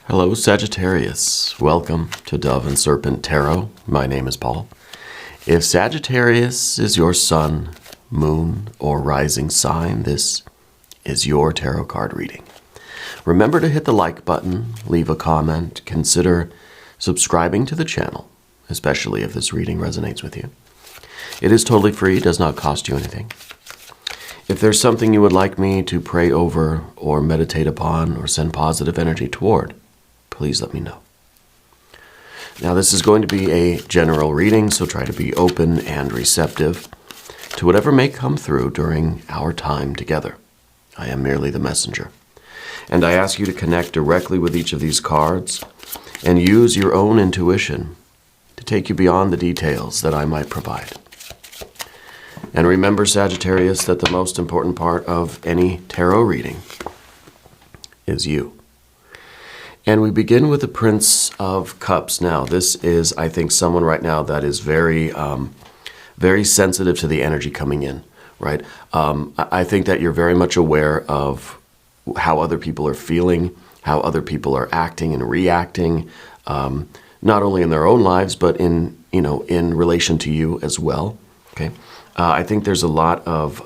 Hello, Sagittarius. Welcome to Dove and Serpent Tarot. My name is Paul. If Sagittarius is your sun, moon, or rising sign, this is your tarot card reading. Remember to hit the like button, leave a comment, consider subscribing to the channel, especially if this reading resonates with you. It is totally free, does not cost you anything. If there's something you would like me to pray over or meditate upon or send positive energy toward, please let me know. Now, this is going to be a general reading, so try to be open and receptive to whatever may come through during our time together. I am merely the messenger. And I ask you to connect directly with each of these cards and use your own intuition to take you beyond the details that I might provide. And remember, Sagittarius, that the most important part of any tarot reading is you. And we begin with the Prince of Cups. Now, this is, I think, someone right now that is very sensitive to the energy coming in, right? I think that you're very much aware of how other people are feeling, how other people are acting and reacting, not only in their own lives, but in relation to you as well, okay? I think there's a lot of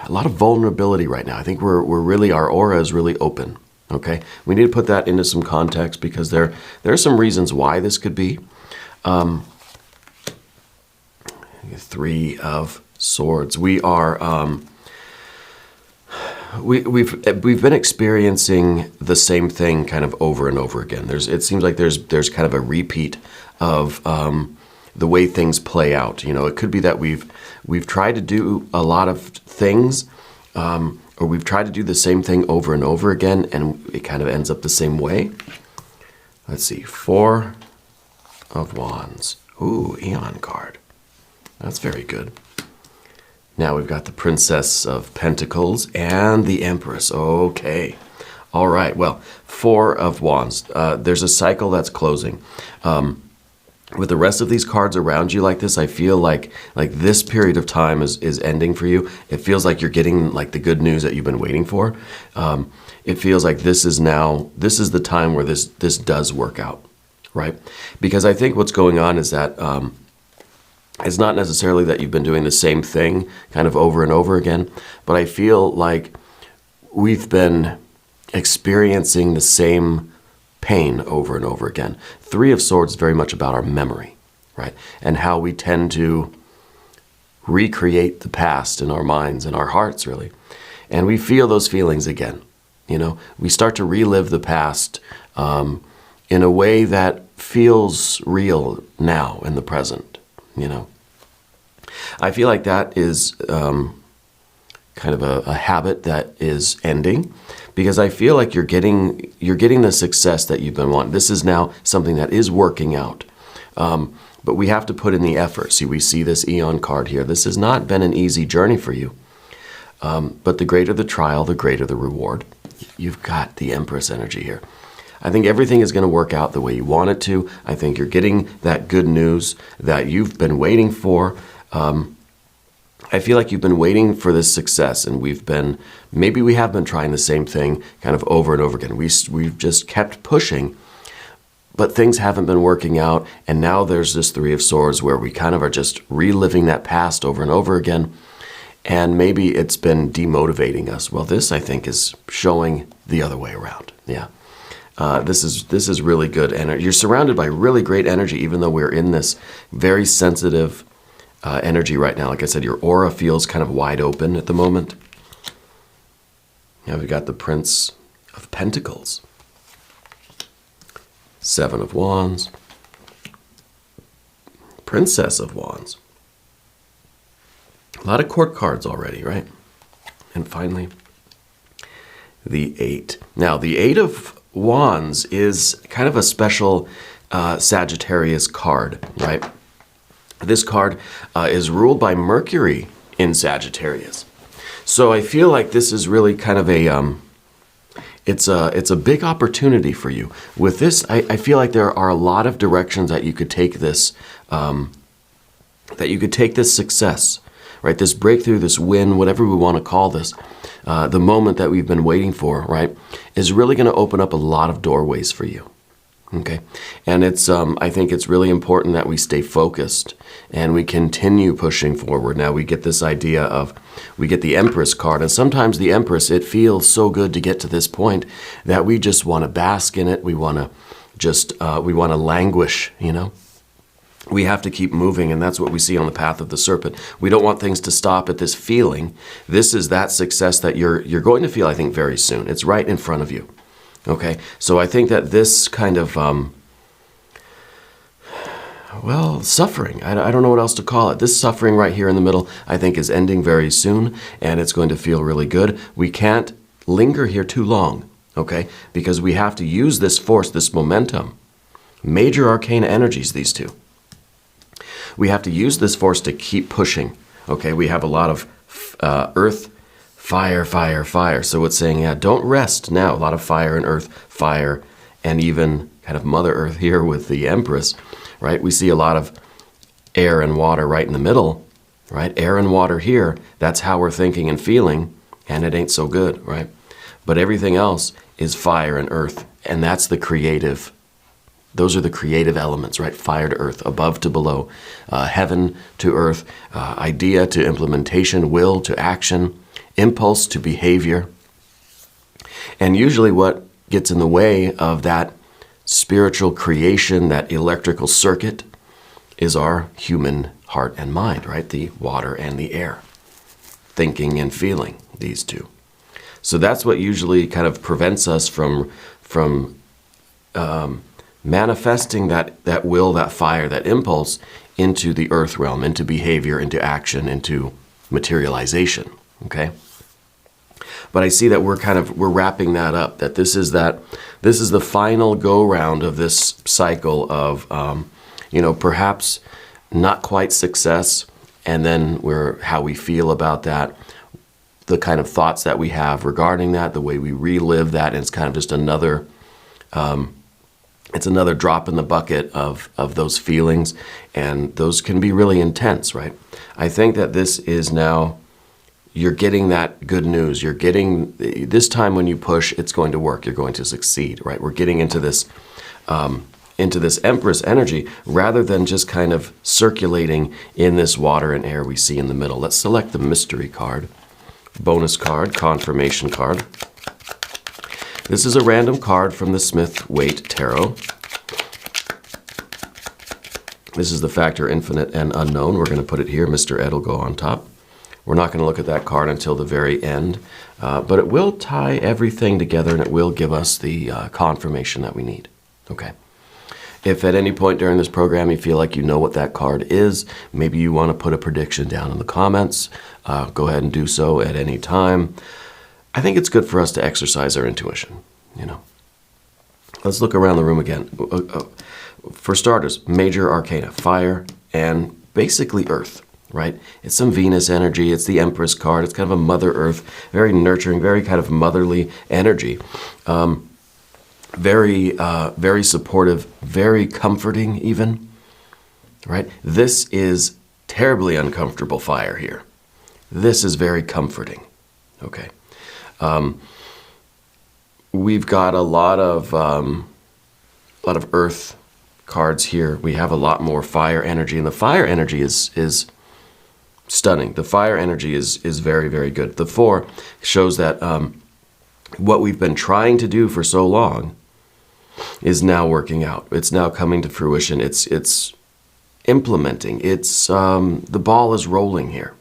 vulnerability right now. I think we're really, our aura is really open. Okay, we need to put that into some context because there are some reasons why this could be. Three of Swords. We are we've been experiencing the same thing kind of over and over again. It seems like there's kind of a repeat of the way things play out. You know, it could be that we've tried to do a lot of things, or we've tried to do the same thing over and over again, and it kind of ends up the same way. Let's see, Four of Wands. Ooh, Eon card. That's very good. Now we've got the Princess of Pentacles and the Empress. Okay. All right. Well, Four of Wands. There's a cycle that's closing. With the rest of these cards around you like this, I feel like this period of time is ending for you. It feels like you're getting like the good news that you've been waiting for. It feels like this is the time where this does work out, right? Because I think what's going on is that it's not necessarily that you've been doing the same thing kind of over and over again, but I feel like we've been experiencing the same pain over and over again. Three of Swords is very much about our memory, right? And how we tend to recreate the past in our minds and our hearts, really. And we feel those feelings again. You know, we start to relive the past in a way that feels real now in the present, you know. I feel like that is kind of a habit that is ending, because I feel like you're getting the success that you've been wanting. This is now something that is working out, but we have to put in the effort. See, we see this Eon card here. This has not been an easy journey for you, but the greater the trial, the greater the reward. You've got the Empress energy here. I think everything is going to work out the way you want it to. I think you're getting that good news that you've been waiting for. I feel like you've been waiting for this success, and maybe we have been trying the same thing kind of over and over again. We've just kept pushing, but things haven't been working out, and now there's this Three of Swords where we kind of are just reliving that past over and over again, and maybe it's been demotivating us. Well, this, I think, is showing the other way around. Yeah. This is really good energy. You're surrounded by really great energy, even though we're in this very sensitive energy right now. Like I said, your aura feels kind of wide open at the moment. Now we've got the Prince of Pentacles, Seven of Wands, Princess of Wands. A lot of court cards already, right? And finally, the Eight. Now, the Eight of Wands is kind of a special Sagittarius card, right? This card is ruled by Mercury in Sagittarius. So I feel like this is really kind of it's a big opportunity for you. With this, I feel like there are a lot of directions that you could take this success, right? This breakthrough, this win, whatever we want to call this, the moment that we've been waiting for, right, is really going to open up a lot of doorways for you. Okay, and it's I think it's really important that we stay focused and we continue pushing forward. Now we get this idea of, we get the Empress card, and sometimes the Empress, it feels so good to get to this point that we just want to bask in it. We want to just we want to languish, you know. We have to keep moving, and that's what we see on the path of the serpent. We don't want things to stop at this feeling. This is that success that you're going to feel, I think, very soon. It's right in front of you. Okay, so I think that this kind of, well, suffering, I don't know what else to call it. This suffering right here in the middle, I think, is ending very soon, and it's going to feel really good. We can't linger here too long, okay, because we have to use this force, this momentum. Major arcana energies, these two. We have to use this force to keep pushing, okay? We have a lot of earth, fire, fire, fire. So it's saying, yeah, don't rest now. A lot of fire and earth, fire, and even kind of Mother Earth here with the Empress, right? We see a lot of air and water right in the middle, right? Air and water here, that's how we're thinking and feeling, and it ain't so good, right? But everything else is fire and earth, and that's the creative. Those are the creative elements, right? Fire to earth, above to below, heaven to earth, idea to implementation, will to action, impulse to behavior. And usually what gets in the way of that spiritual creation, that electrical circuit, is our human heart and mind, right? The water and the air. Thinking and feeling, these two. So that's what usually kind of prevents us from manifesting that will, that fire, that impulse into the earth realm, into behavior, into action, into materialization, okay? But I see that we're wrapping that up, that this is the final go-round of this cycle of, perhaps not quite success, and then how we feel about that, the kind of thoughts that we have regarding that, the way we relive that, and it's kind of just another, it's another drop in the bucket of those feelings, and those can be really intense, right? I think that this is now, you're getting that good news. You're getting, this time when you push, it's going to work. You're going to succeed, right? We're getting into this Empress energy rather than just kind of circulating in this water and air we see in the middle. Let's select the mystery card, bonus card, confirmation card. This is a random card from the Smith-Waite Tarot. This is the factor infinite and unknown. We're going to put it here. Mr. Ed will go on top. We're not going to look at that card until the very end, but it will tie everything together and it will give us the confirmation that we need. Okay. If at any point during this program you feel like you know what that card is, maybe you want to put a prediction down in the comments, go ahead and do so at any time. I think it's good for us to exercise our intuition, you know. Let's look around the room again. For starters, major arcana, fire and basically earth. Right? It's some Venus energy. It's the Empress card. It's kind of a Mother Earth, very nurturing, very kind of motherly energy. Very supportive, very comforting even. Right? This is terribly uncomfortable fire here. This is very comforting. Okay. We've got a lot of earth cards here. We have a lot more fire energy, and the fire energy is stunning. The fire energy is very, very good. The 4 shows that what we've been trying to do for so long is now working out. It's now coming to fruition. It's implementing. It's the ball is rolling here.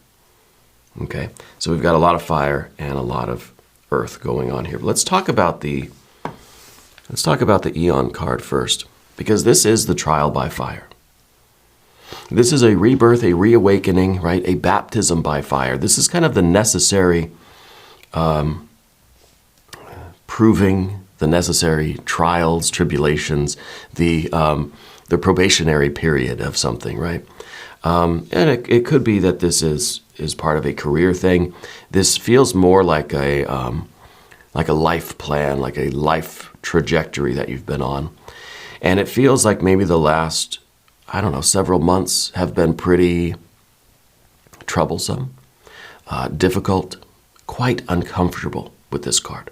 Okay, so we've got a lot of fire and a lot of earth going on here. But let's talk about the Eon card first, because this is the trial by fire. This is a rebirth, a reawakening, right? A baptism by fire. This is kind of the necessary proving, the necessary trials, tribulations, the probationary period of something, right? And it could be that this is part of a career thing. This feels more like a life plan, like a life trajectory that you've been on. And it feels like maybe the last, I don't know, several months have been pretty troublesome, difficult, quite uncomfortable with this card.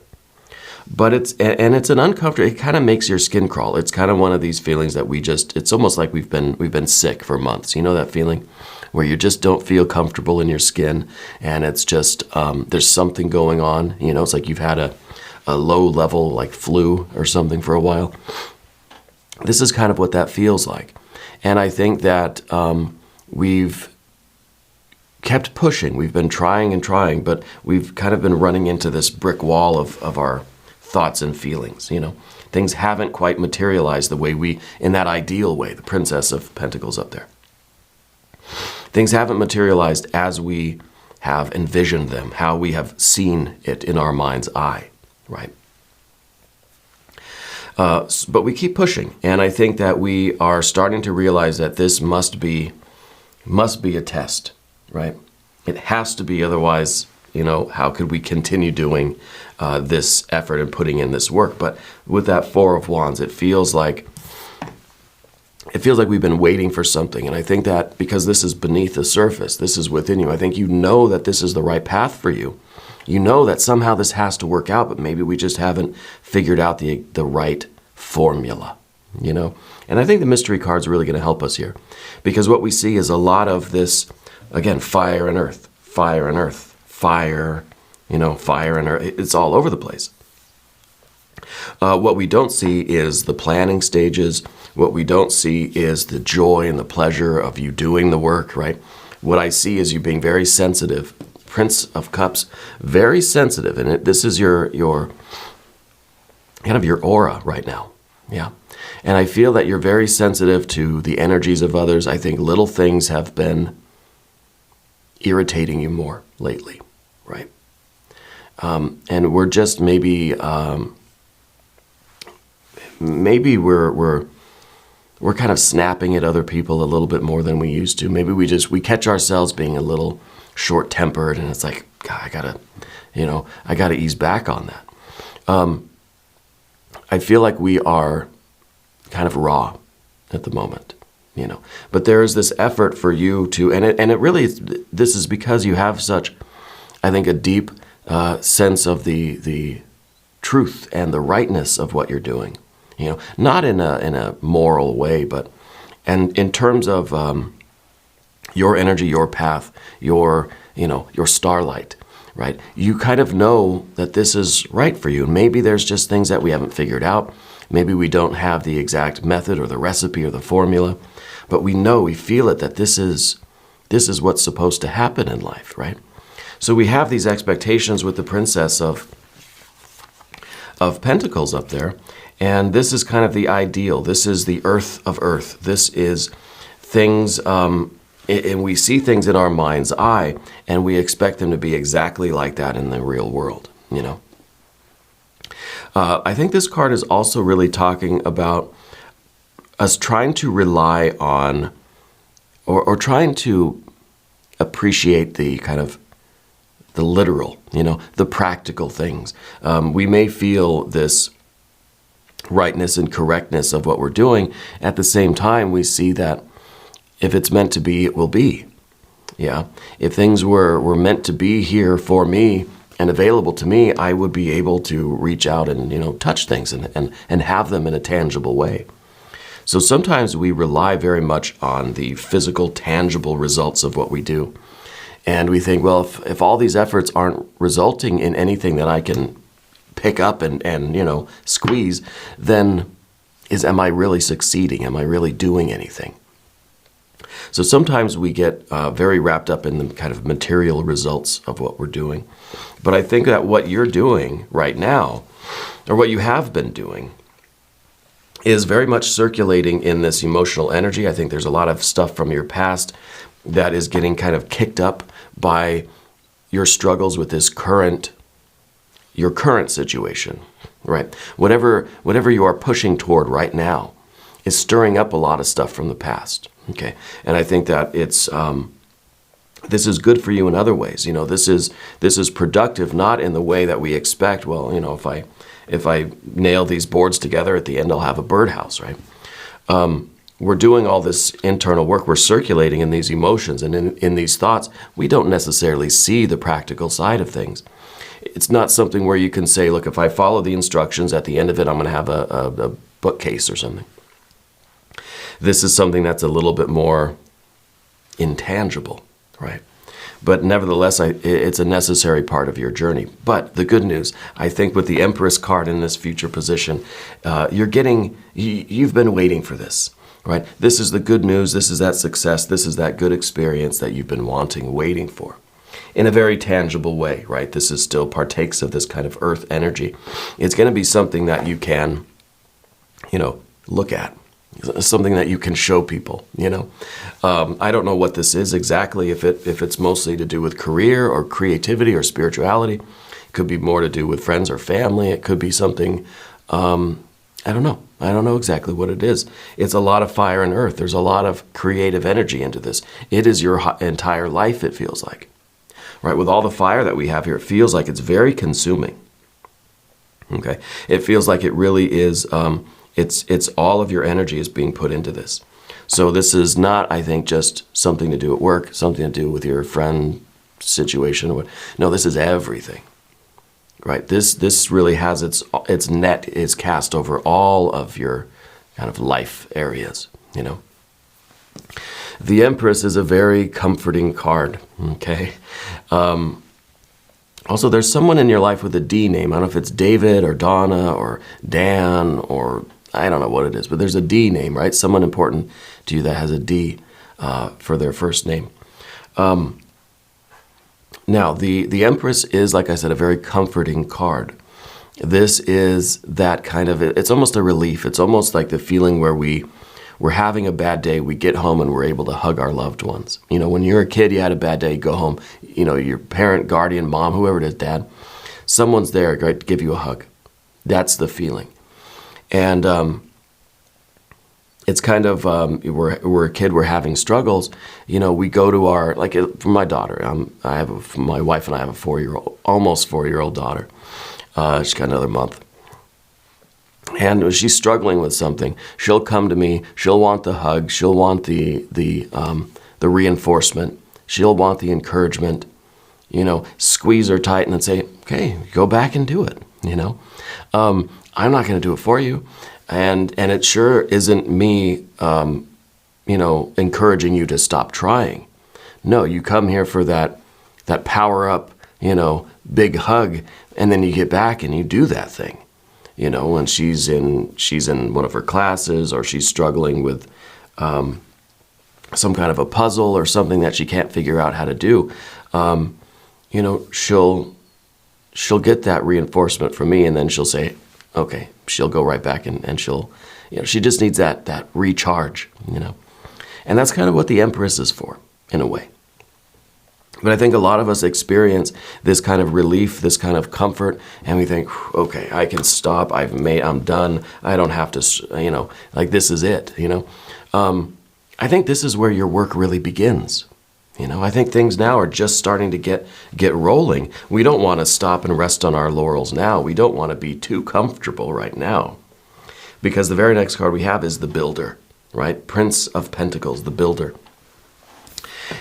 But it's an uncomfortable, it kind of makes your skin crawl. It's kind of one of these feelings that it's almost like we've been sick for months. You know that feeling where you just don't feel comfortable in your skin, and it's just, there's something going on. You know, it's like you've had a low level like flu or something for a while. This is kind of what that feels like. And I think that we've kept pushing. We've been trying and trying, but we've kind of been running into this brick wall of our thoughts and feelings. You know, things haven't quite materialized the way in that ideal way, the Princess of Pentacles up there. Things haven't materialized as we have envisioned them, how we have seen it in our mind's eye, right? But we keep pushing, and I think that we are starting to realize that this must be a test, right? It has to be, otherwise, you know, how could we continue doing this effort and putting in this work? But with that Four of Wands, it feels like we've been waiting for something. And I think that because this is beneath the surface, this is within you, I think you know that this is the right path for you. You know that somehow this has to work out, but maybe we just haven't figured out the right formula, you know? And I think the mystery card's really going to help us here, because what we see is a lot of this, again, fire and earth, fire and earth, fire, you know, fire and earth. It's all over the place. What we don't see is the planning stages. What we don't see is the joy and the pleasure of you doing the work, right? What I see is you being very sensitive. Prince of Cups, very sensitive. And this is your kind of your aura right now. Yeah. And I feel that you're very sensitive to the energies of others. I think little things have been irritating you more lately, right? And we're just maybe we're kind of snapping at other people a little bit more than we used to. Maybe we catch ourselves being a little short-tempered, and it's like, God, I gotta ease back on that. I feel like we are kind of raw at the moment, you know. But there is this effort for you to, and it really, this is because you have such, I think, a deep sense of the truth and the rightness of what you're doing. You know, not in a moral way, but and in terms of your energy, your path, your starlight, right? You kind of know that this is right for you. Maybe there's just things that we haven't figured out. Maybe we don't have the exact method or the recipe or the formula, but we know, we feel it, that this is what's supposed to happen in life, right? So we have these expectations with the Princess of Pentacles up there. And this is kind of the ideal. This is the earth of earth. This is things, and we see things in our mind's eye, and we expect them to be exactly like that in the real world, you know. I think this card is also really talking about us trying to rely on, or trying to appreciate the kind of the literal, you know, the practical things. We may feel this rightness and correctness of what we're doing. At the same time, we see that if it's meant to be, it will be. Yeah. If things were meant to be here for me and available to me, I would be able to reach out and, you know, touch things and have them in a tangible way. So sometimes we rely very much on the physical, tangible results of what we do. And we think, well, if all these efforts aren't resulting in anything that I can pick up and you know, squeeze, then am I really succeeding? Am I really doing anything? So sometimes we get very wrapped up in the kind of material results of what we're doing. But I think that what you're doing right now, or what you have been doing, is very much circulating in this emotional energy. I think there's a lot of stuff from your past that is getting kind of kicked up by your struggles with this your current situation, right? Whatever you are pushing toward right now is stirring up a lot of stuff from the past, okay? And I think that it's this is good for you in other ways. You know, this is productive, not in the way that we expect. Well, you know, if I nail these boards together, at the end I'll have a birdhouse, right? we're doing all this internal work, we're circulating in these emotions and in these thoughts, we don't necessarily see the practical side of things. It's not something where you can say, look, if I follow the instructions, at the end of it, I'm going to have a bookcase or something. This is something that's a little bit more intangible, right? But nevertheless, it's a necessary part of your journey. But the good news, I think with the Empress card in this future position, you've been waiting for this, right? This is the good news. This is that success. This is that good experience that you've been wanting, waiting for. In a very tangible way, right? This is still partakes of this kind of earth energy. It's going to be something that you can, look at. Something that you can show people, I don't know what this is exactly, if it's mostly to do with career or creativity or spirituality. It could be more to do with friends or family. It could be something, I don't know. I don't know exactly what it is. It's a lot of fire and earth. There's a lot of creative energy into this. It is your entire life, it feels like. Right? With all the fire that we have here, it feels like it's very consuming. Okay? It feels like it really is... It's all of your energy is being put into this. So this is not, I think, just something to do at work, something to do with your friend situation. No, this is everything, right? This really has its net is cast over all of your kind of life areas, The Empress is a very comforting card, okay? Also, there's someone in your life with a D name. I don't know if it's David or Donna or Dan or... I don't know what it is, but there's a D name, right? Someone important to you that has a D for their first name. Now, the Empress is, like I said, a very comforting card. This is that kind of, it's almost a relief. It's almost like the feeling where we're having a bad day, we get home and we're able to hug our loved ones. When you're a kid, you had a bad day, you go home, your parent, guardian, mom, whoever it is, dad, someone's there, right, to give you a hug. That's the feeling. And it's kind of, we're a kid, we're having struggles. We go to our, like for my daughter, my wife and I have a almost 4-year-old daughter. She's got another month. And she's struggling with something. She'll come to me, she'll want the hug, she'll want the reinforcement, she'll want the encouragement, squeeze her tight and then say, okay, go back and do it, I'm not going to do it for you. And it sure isn't me, encouraging you to stop trying. No, you come here for that power up, big hug, and then you get back and you do that thing. When she's in one of her classes or she's struggling with some kind of a puzzle or something that she can't figure out how to do, she'll get that reinforcement from me, and then she'll say, okay, she'll go right back and she'll, she just needs that recharge, And that's kind of what the Empress is for, in a way. But I think a lot of us experience this kind of relief, this kind of comfort, and we think, okay, I can stop, I'm done, I don't have to, this is it, I think this is where your work really begins. I think things now are just starting to get rolling. We don't want to stop and rest on our laurels now. We don't want to be too comfortable right now. Because the very next card we have is the Builder, right? Prince of Pentacles, the Builder.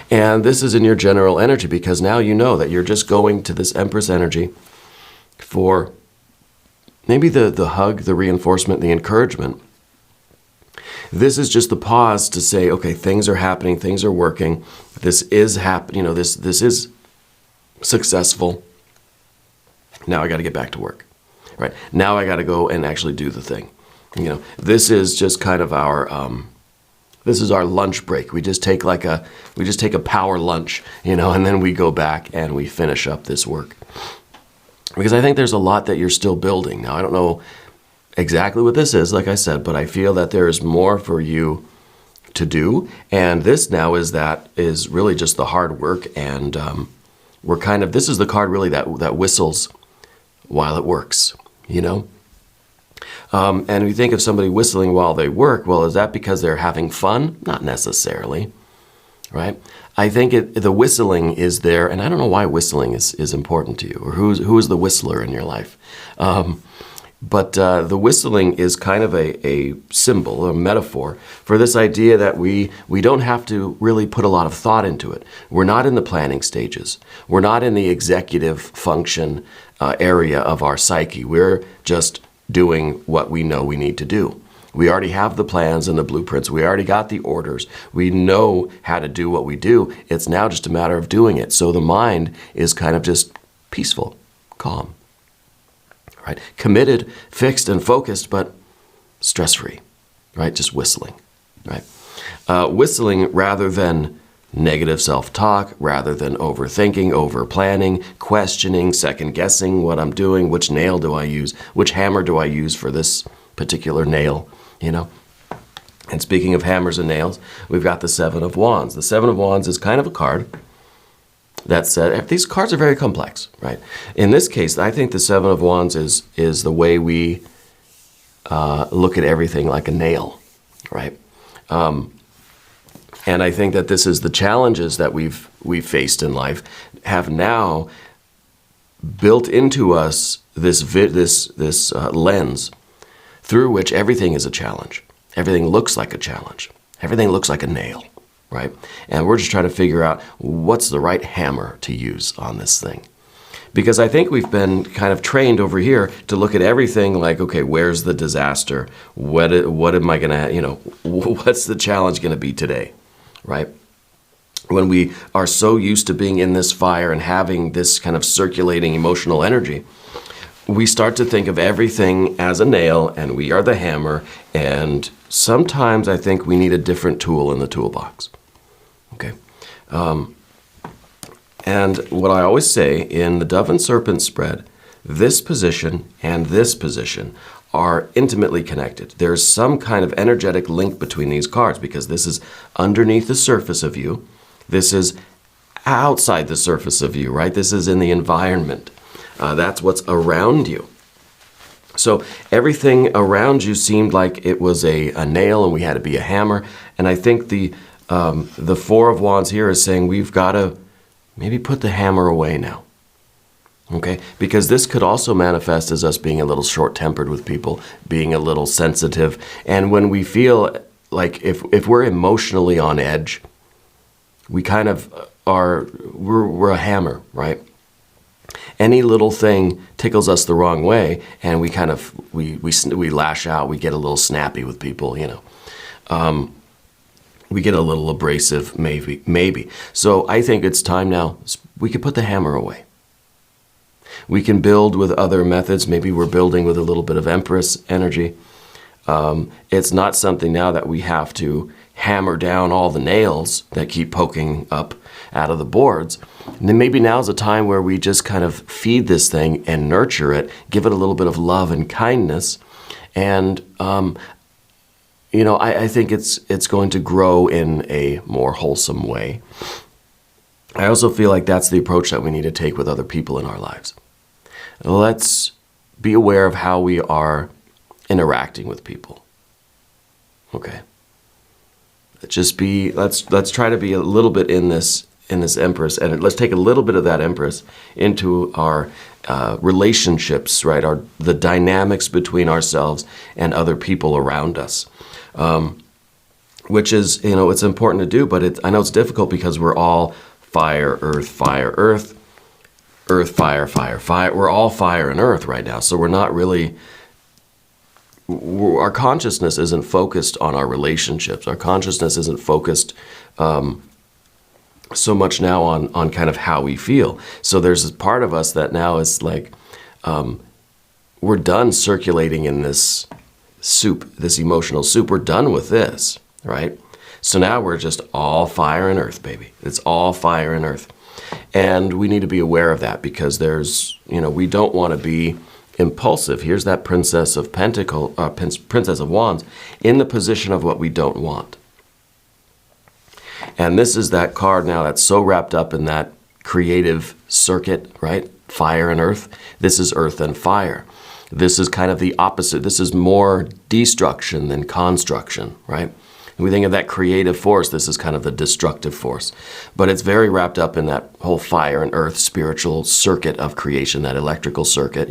And this is in your general energy because now you know that you're just going to this Empress energy for maybe the hug, the reinforcement, the encouragement. This is just the pause to say, okay, things are happening, things are working, this is happening, this is successful. Now I got to get back to work, right? Now I got to go and actually do the thing. This is just kind of our lunch break. We just take a power lunch, and then we go back and we finish up this work. Because I think there's a lot that you're still building. Now I don't know exactly what this is, like I said, but I feel that there is more for you to do. And this now is really just the hard work. And this is the card really that whistles while it works, And we think of somebody whistling while they work. Well, is that because they're having fun? Not necessarily, right? I think the whistling is there, and I don't know why whistling is important to you, or who is the whistler in your life. But the whistling is kind of a symbol, a metaphor for this idea that we don't have to really put a lot of thought into it. We're not in the planning stages. We're not in the executive function area of our psyche. We're just doing what we know we need to do. We already have the plans and the blueprints. We already got the orders. We know how to do what we do. It's now just a matter of doing it. So the mind is kind of just peaceful, calm, right? Committed, fixed, and focused, but stress-free, right? Just whistling, right? Whistling rather than negative self-talk, rather than overthinking, over-planning, questioning, second-guessing what I'm doing, which nail do I use, which hammer do I use for this particular nail, you know? And speaking of hammers and nails, we've got the Seven of Wands. The Seven of Wands is kind of a card that said, these cards are very complex, right? In this case, I think the Seven of Wands is the way we look at everything like a nail, right? And I think that this is the challenges that we've faced in life have now built into us this lens through which everything is a challenge. Everything looks like a challenge. Everything looks like a nail, right? And we're just trying to figure out what's the right hammer to use on this thing. Because I think we've been kind of trained over here to look at everything like, okay, where's the disaster? What am I gonna, what's the challenge gonna be today, right? When we are so used to being in this fire and having this kind of circulating emotional energy, we start to think of everything as a nail and we are the hammer, and sometimes I think we need a different tool in the toolbox, okay? And what I always say in the Dove and Serpent spread, this position and this position are intimately connected. There's some kind of energetic link between these cards because this is underneath the surface of you. This is outside the surface of you, right? This is in the environment. That's what's around you. So everything around you seemed like it was a nail and we had to be a hammer. And I think the Four of Wands here is saying we've got to maybe put the hammer away now. Okay? Because this could also manifest as us being a little short-tempered with people, being a little sensitive. And when we feel like if we're emotionally on edge, we kind of we're a hammer, right? Any little thing tickles us the wrong way, and we kind of we lash out. We get a little snappy with people, we get a little abrasive, maybe. So I think it's time now. We can put the hammer away. We can build with other methods. Maybe we're building with a little bit of Empress energy. It's not something now that we have to hammer down all the nails that keep poking up out of the boards. And then maybe now's a time where we just kind of feed this thing and nurture it, give it a little bit of love and kindness. And, I think it's going to grow in a more wholesome way. I also feel like that's the approach that we need to take with other people in our lives. Let's be aware of how we are interacting with people. Okay. Let's try to be a little bit in this Empress, and let's take a little bit of that Empress into our relationships, right? The dynamics between ourselves and other people around us, which is, it's important to do, but I know it's difficult because we're all fire, earth, fire, earth, earth, fire, fire, fire. We're all fire and earth right now, so we're not really. Our consciousness isn't focused on our relationships. Our consciousness isn't focused so much now on kind of how we feel. So there's this part of us that now is like, we're done circulating in this soup, this emotional soup. We're done with this, right? So now we're just all fire and earth, baby. It's all fire and earth. And we need to be aware of that because we don't want to be impulsive. Here's that Princess of Princess of Wands in the position of what we don't want. And this is that card now that's so wrapped up in that creative circuit, right? Fire and earth. This is earth and fire. This is kind of the opposite. This is more destruction than construction, right? When we think of that creative force, this is kind of the destructive force. But it's very wrapped up in that whole fire and earth spiritual circuit of creation, that electrical circuit,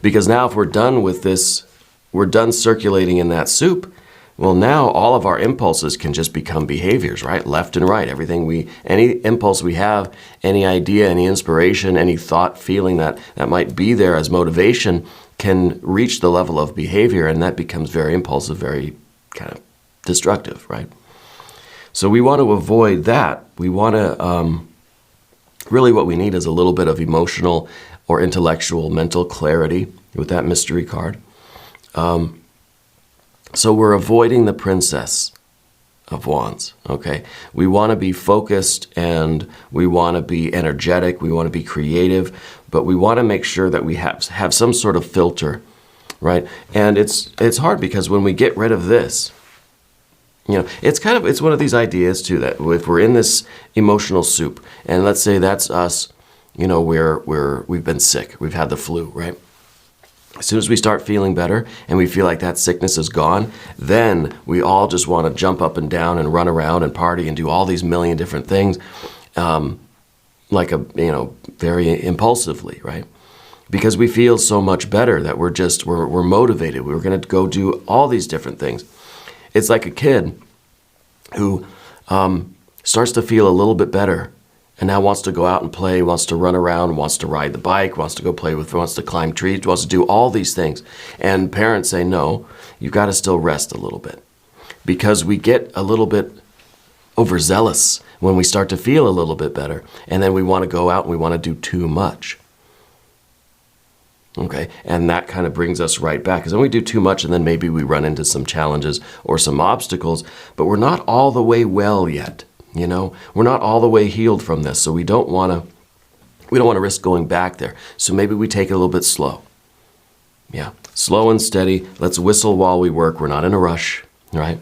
Because now if we're done with this, we're done circulating in that soup, well, now all of our impulses can just become behaviors, right? Left and right. Any impulse we have, any idea, any inspiration, any thought, feeling that might be there as motivation can reach the level of behavior, and that becomes very impulsive, very kind of destructive, right? So we want to avoid that. We want to, really what we need is a little bit of emotional or intellectual, mental clarity with that mystery card. So we're avoiding the Princess of Wands, okay? We want to be focused and we want to be energetic, we want to be creative, but we want to make sure that we have some sort of filter, right? And it's hard because when we get rid of this, it's one of these ideas too, that if we're in this emotional soup, and let's say that's us, we've been sick, we've had the flu, right? As soon as we start feeling better and we feel like that sickness is gone, then we all just want to jump up and down and run around and party and do all these million different things, very impulsively, right? Because we feel so much better that we're motivated. We're going to go do all these different things. It's like a kid who starts to feel a little bit better and now wants to go out and play, wants to run around, wants to ride the bike, wants to go play wants to climb trees, wants to do all these things. And parents say, no, you've got to still rest a little bit. Because we get a little bit overzealous when we start to feel a little bit better. And then we want to go out and we want to do too much. Okay, and that kind of brings us right back. Because then we do too much and then maybe we run into some challenges or some obstacles, but we're not all the way well yet. We're not all the way healed from this, so we don't want to risk going back there. So maybe we take it a little bit slow. Yeah, slow and steady. Let's whistle while we work. We're not in a rush, right?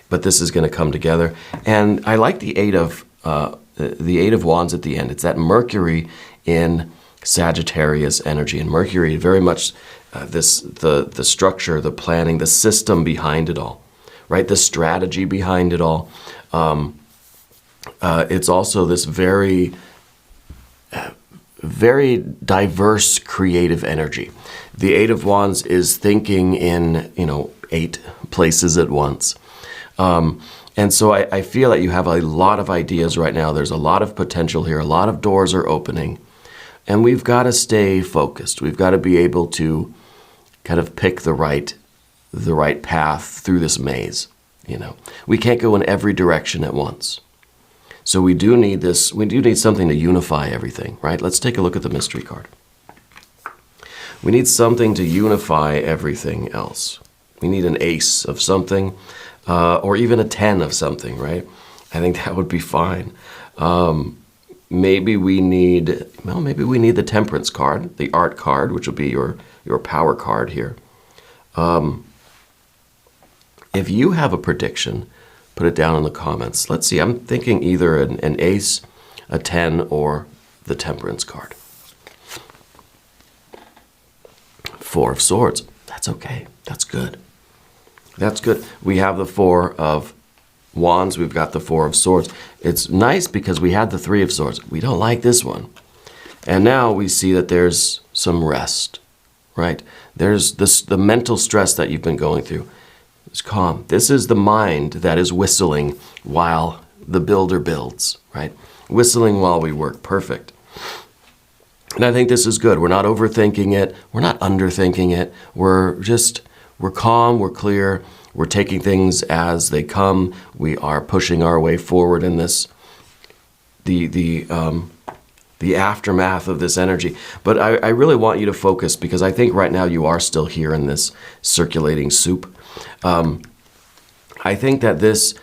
But this is going to come together. And I like the Eight of Wands at the end. It's that Mercury in Sagittarius energy, and Mercury very much the structure, the planning, the system behind it all, right? The strategy behind it all. It's also this very, very diverse creative energy. The Eight of Wands is thinking in, 8 places at once. And so I feel that you have a lot of ideas right now. There's a lot of potential here. A lot of doors are opening. And we've got to stay focused. We've got to be able to kind of pick the right path through this maze. We can't go in every direction at once. So we do need something to unify everything, right? Let's take a look at the mystery card. We need something to unify everything else. We need an ace of something, or even a 10 of something, right? I think that would be fine. Maybe we need the Temperance card, the art card, which will be your power card here. If you have a prediction, put it down in the comments. Let's see, I'm thinking either an ace, a 10, or the Temperance card. 4 of Swords. That's okay. That's good. That's good. We have the 4 of Wands. We've got the 4 of Swords. It's nice because we had the 3 of Swords. We don't like this one. And now we see that there's some rest, right? There's the mental stress that you've been going through. It's calm. This is the mind that is whistling while the builder builds, right? Whistling while we work. Perfect. And I think this is good. We're not overthinking it. We're not underthinking it. We're calm. We're clear. We're taking things as they come. We are pushing our way forward in this, the aftermath of this energy. But I really want you to focus because I think right now you are still here in this circulating soup. I think that this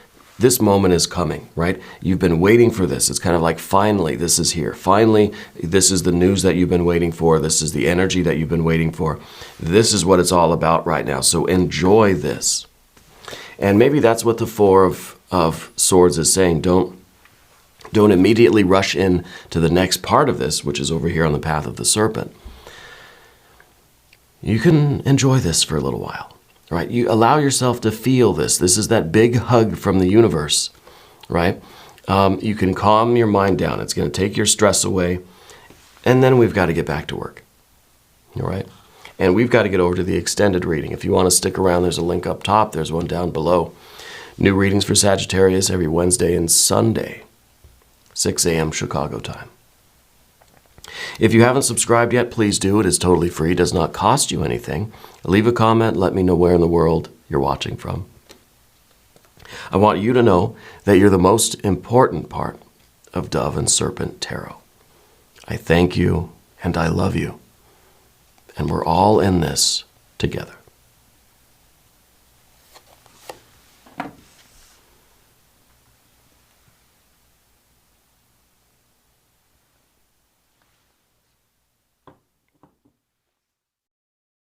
moment is coming, right? You've been waiting for this. It's kind of like, finally, this is here. Finally, this is the news that you've been waiting for. This is the energy that you've been waiting for. This is what it's all about right now. So enjoy this. And maybe that's what the 4 of Swords is saying. Don't immediately rush in to the next part of this, which is over here on the path of the Serpent. You can enjoy this for a little while. Right? You allow yourself to feel this. This is that big hug from the universe, right? You can calm your mind down. It's going to take your stress away. And then we've got to get back to work, all right? And we've got to get over to the extended reading. If you want to stick around, there's a link up top. There's one down below. New readings for Sagittarius every Wednesday and Sunday, 6 a.m. Chicago time. If you haven't subscribed yet, please do. It is totally free. It does not cost you anything. Leave a comment. Let me know where in the world you're watching from. I want you to know that you're the most important part of Dove and Serpent Tarot. I thank you and I love you. And we're all in this together.